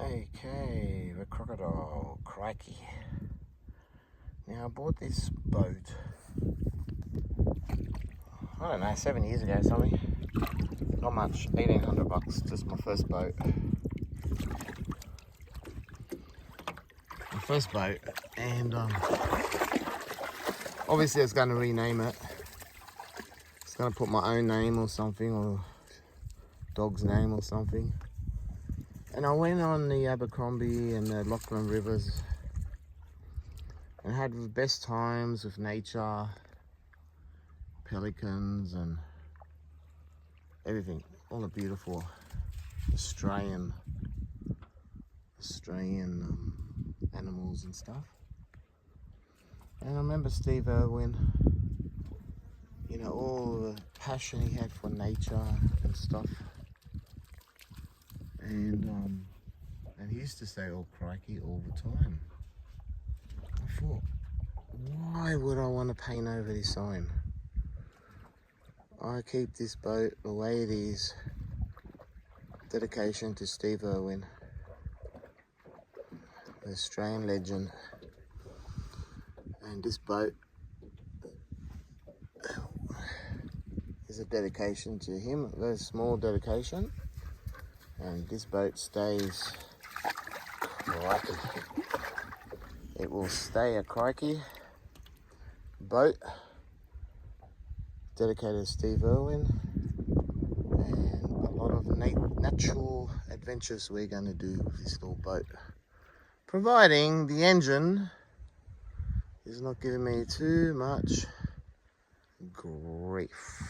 Okay, the crocodile, Crikey. Now I bought this boat, I don't know, 7 years ago something. Not much, 1,800 bucks, just my first boat. My first boat, and obviously I was going to rename it. I was going to put my own name or something, or dog's name or something. And I went on the Abercrombie and the Lachlan rivers and had the best times with nature, pelicans and everything, all the beautiful Australian animals and stuff. And I remember Steve Irwin, you know, all the passion he had for nature and stuff. And he used to say, "Oh, crikey," all the time. I thought, why would I want to paint over this sign? I keep this boat the way it is. Dedication to Steve Irwin, the Australian legend. And this boat is a dedication to him, a very small dedication. And this boat stays Crikey. It will stay a Crikey boat dedicated to Steve Irwin, and a lot of natural adventures we're going to do with this little boat, providing the engine is not giving me too much grief.